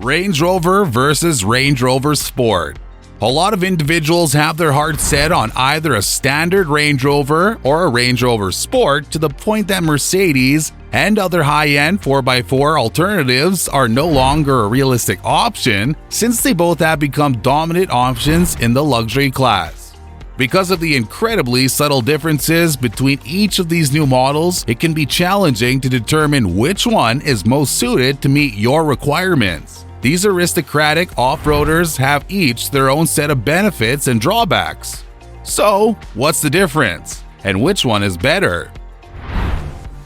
Range Rover versus Range Rover Sport. A lot of individuals have their heart set on either a standard Range Rover or a Range Rover Sport, to the point that Mercedes and other high-end 4x4 alternatives are no longer a realistic option, since they both have become dominant options in the luxury class. Because of the incredibly subtle differences between each of these new models, it can be challenging to determine which one is most suited to meet your requirements. These aristocratic off-roaders have each their own set of benefits and drawbacks. So, what's the difference? And which one is better?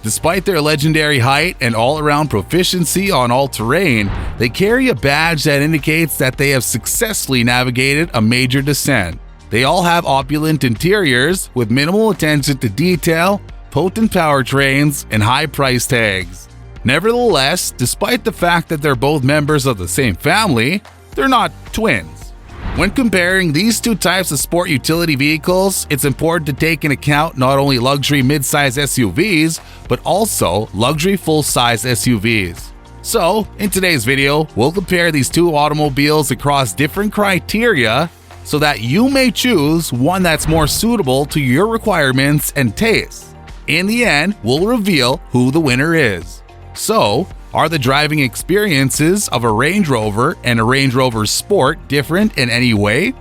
Despite their legendary height and all-around proficiency on all terrain, they carry a badge that indicates that they have successfully navigated a major descent. They all have opulent interiors with minimal attention to detail, potent powertrains, and high price tags. Nevertheless, despite the fact that they're both members of the same family, they're not twins. When comparing these two types of sport utility vehicles, it's important to take into account not only luxury mid-size SUVs, but also luxury full-size SUVs. So, in today's video, we'll compare these two automobiles across different criteria so that you may choose one that's more suitable to your requirements and tastes. In the end, we'll reveal who the winner is. So, are the driving experiences of a Range Rover and a Range Rover Sport different in any way?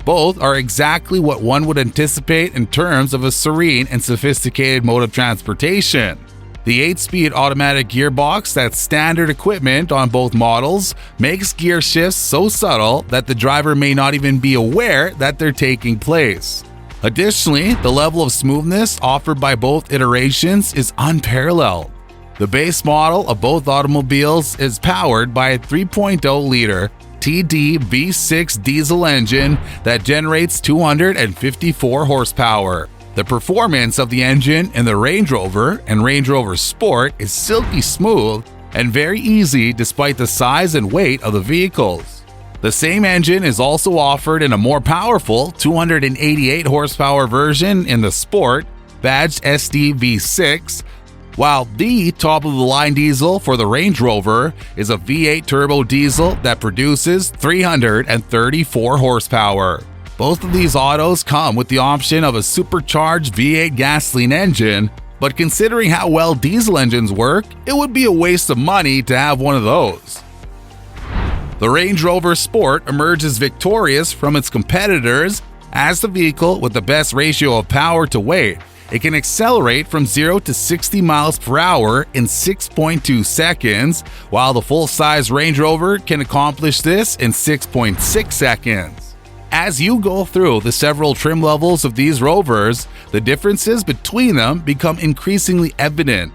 Both are exactly what one would anticipate in terms of a serene and sophisticated mode of transportation. The 8-speed automatic gearbox that's standard equipment on both models makes gear shifts so subtle that the driver may not even be aware that they're taking place. Additionally, the level of smoothness offered by both iterations is unparalleled. The base model of both automobiles is powered by a 3.0-liter TD V6 diesel engine that generates 254 horsepower. The performance of the engine in the Range Rover and Range Rover Sport is silky smooth and very easy despite the size and weight of the vehicles. The same engine is also offered in a more powerful 288 horsepower version in the Sport, badged SD V6, while the top-of-the-line diesel for the Range Rover is a V8 turbo diesel that produces 334 horsepower. Both of these autos come with the option of a supercharged V8 gasoline engine, but considering how well diesel engines work, it would be a waste of money to have one of those. The Range Rover Sport emerges victorious from its competitors as the vehicle with the best ratio of power to weight. It can accelerate from 0 to 60 miles per hour in 6.2 seconds, while the full-size Range Rover can accomplish this in 6.6 seconds. As you go through the several trim levels of these Rovers, the differences between them become increasingly evident.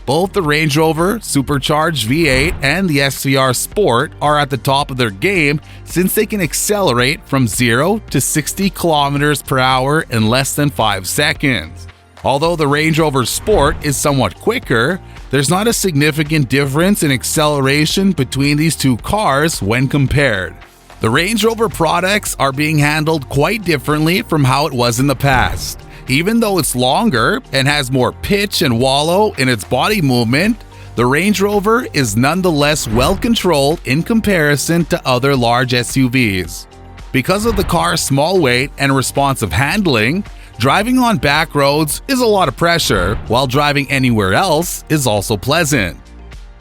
Both the Range Rover Supercharged V8 and the SVR Sport are at the top of their game, since they can accelerate from 0 to 60 kilometers per hour in less than 5 seconds. Although the Range Rover Sport is somewhat quicker, there's not a significant difference in acceleration between these two cars when compared. The Range Rover products are being handled quite differently from how it was in the past. Even though it's longer and has more pitch and wallow in its body movement, the Range Rover is nonetheless well controlled in comparison to other large SUVs. Because of the car's small weight and responsive handling, driving on back roads is a lot of pressure, while driving anywhere else is also pleasant.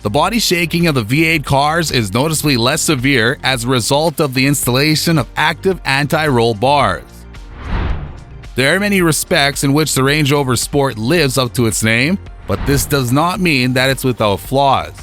The body shaking of the V8 cars is noticeably less severe as a result of the installation of active anti-roll bars. There are many respects in which the Range Rover Sport lives up to its name, but this does not mean that it's without flaws.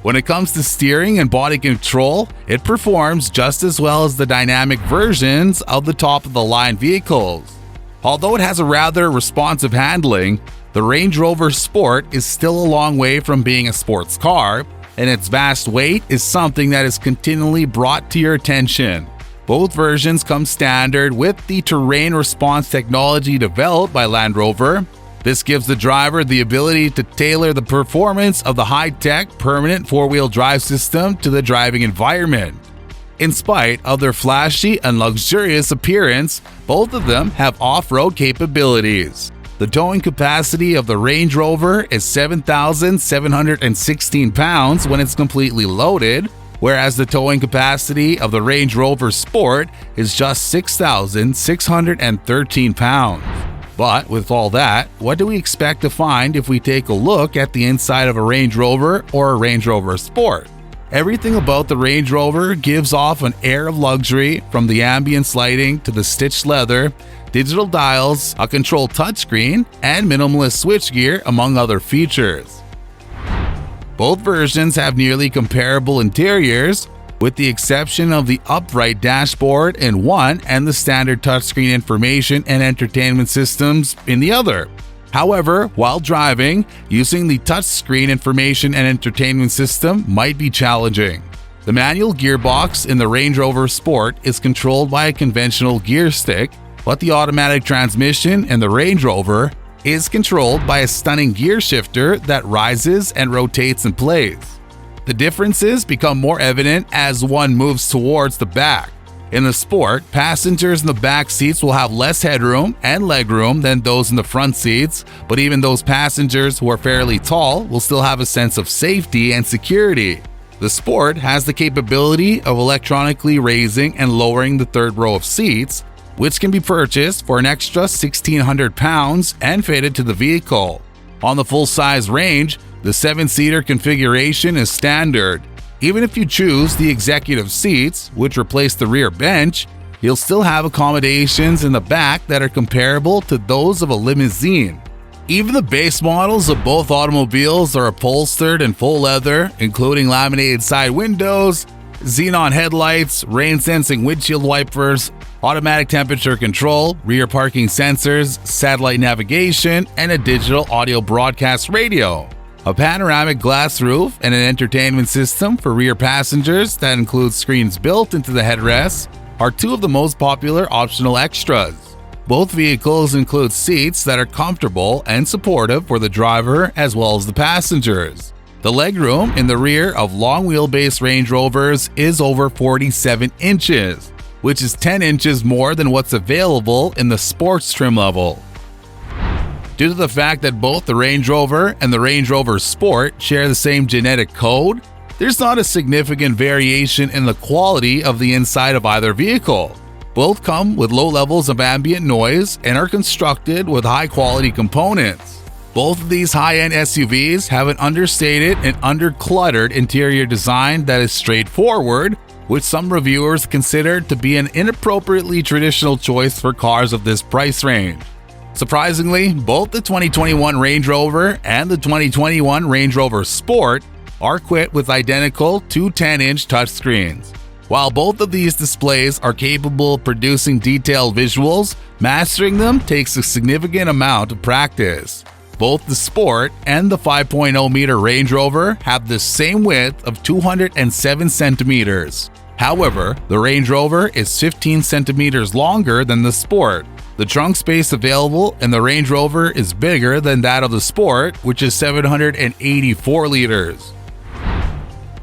When it comes to steering and body control, it performs just as well as the dynamic versions of the top-of-the-line vehicles. Although it has a rather responsive handling, the Range Rover Sport is still a long way from being a sports car, and its vast weight is something that is continually brought to your attention. Both versions come standard with the terrain response technology developed by Land Rover. This gives the driver the ability to tailor the performance of the high-tech permanent four-wheel drive system to the driving environment. In spite of their flashy and luxurious appearance, both of them have off-road capabilities. The towing capacity of the Range Rover is 7,716 pounds when it's completely loaded, whereas the towing capacity of the Range Rover Sport is just 6,613 pounds. But with all that, what do we expect to find if we take a look at the inside of a Range Rover or a Range Rover Sport? Everything about the Range Rover gives off an air of luxury, from the ambience lighting to the stitched leather, digital dials, a controlled touchscreen, and minimalist switchgear, among other features. Both versions have nearly comparable interiors, with the exception of the upright dashboard in one and the standard touchscreen information and entertainment systems in the other. However, while driving, using the touchscreen information and entertainment system might be challenging. The manual gearbox in the Range Rover Sport is controlled by a conventional gear stick, but the automatic transmission in the Range Rover is controlled by a stunning gear shifter that rises and rotates in place. The differences become more evident as one moves towards the back. In the Sport, passengers in the back seats will have less headroom and legroom than those in the front seats, but even those passengers who are fairly tall will still have a sense of safety and security. The Sport has the capability of electronically raising and lowering the third row of seats, which can be purchased for an extra £1,600 and fitted to the vehicle. On the full-size Range, the 7-seater configuration is standard. Even if you choose the executive seats, which replace the rear bench, you'll still have accommodations in the back that are comparable to those of a limousine. Even the base models of both automobiles are upholstered in full leather, including laminated side windows, xenon headlights, rain-sensing windshield wipers, automatic temperature control, rear parking sensors, satellite navigation, and a digital audio broadcast radio. A panoramic glass roof and an entertainment system for rear passengers that includes screens built into the headrests are two of the most popular optional extras. Both vehicles include seats that are comfortable and supportive for the driver as well as the passengers. The legroom in the rear of long-wheelbase Range Rovers is over 47 inches, which is 10 inches more than what's available in the sports trim level. Due to the fact that both the Range Rover and the Range Rover Sport share the same genetic code, there's not a significant variation in the quality of the inside of either vehicle. Both come with low levels of ambient noise and are constructed with high-quality components. Both of these high-end SUVs have an understated and undercluttered interior design that is straightforward, which some reviewers consider to be an inappropriately traditional choice for cars of this price range. Surprisingly, both the 2021 Range Rover and the 2021 Range Rover Sport are equipped with identical two 10-inch touchscreens. While both of these displays are capable of producing detailed visuals, mastering them takes a significant amount of practice. Both the Sport and the 5.0-meter Range Rover have the same width of 207 centimeters. However, the Range Rover is 15 centimeters longer than the Sport. The trunk space available in the Range Rover is bigger than that of the Sport, which is 784 liters.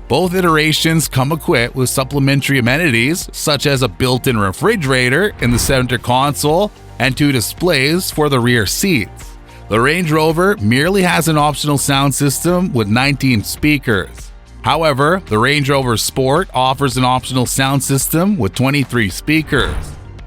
Both iterations come equipped with supplementary amenities such as a built-in refrigerator in the center console and two displays for the rear seats. The Range Rover merely has an optional sound system with 19 speakers. However, the Range Rover Sport offers an optional sound system with 23 speakers.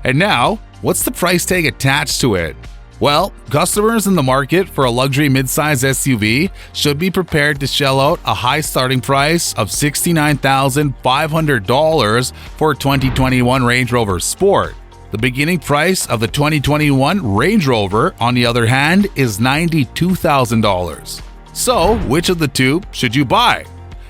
And now, what's the price tag attached to it? Well, customers in the market for a luxury midsize SUV should be prepared to shell out a high starting price of $69,500 for a 2021 Range Rover Sport. The beginning price of the 2021 Range Rover, on the other hand, is $92,000. So, which of the two should you buy?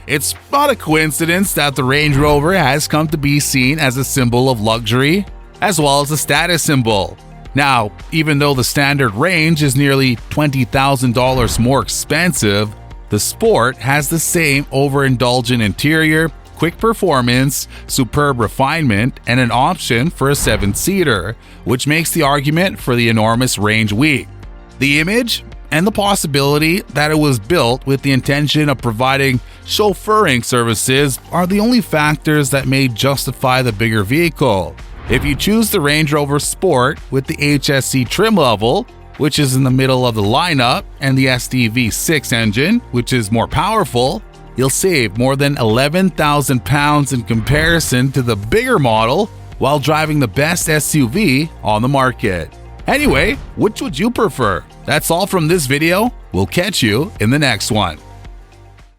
It's not a coincidence that the Range Rover has come to be seen as a symbol of luxury, as well as a status symbol. Now, even though the standard Range is nearly $20,000 more expensive, the Sport has the same overindulgent interior, quick performance, superb refinement, and an option for a 7-seater, which makes the argument for the enormous range weak. The image and the possibility that it was built with the intention of providing chauffeuring services are the only factors that may justify the bigger vehicle. If you choose the Range Rover Sport with the HSC trim level, which is in the middle of the lineup, and the SD V6 engine, which is more powerful, you'll save more than £11,000 in comparison to the bigger model while driving the best SUV on the market. Anyway, which would you prefer? That's all from this video. We'll catch you in the next one.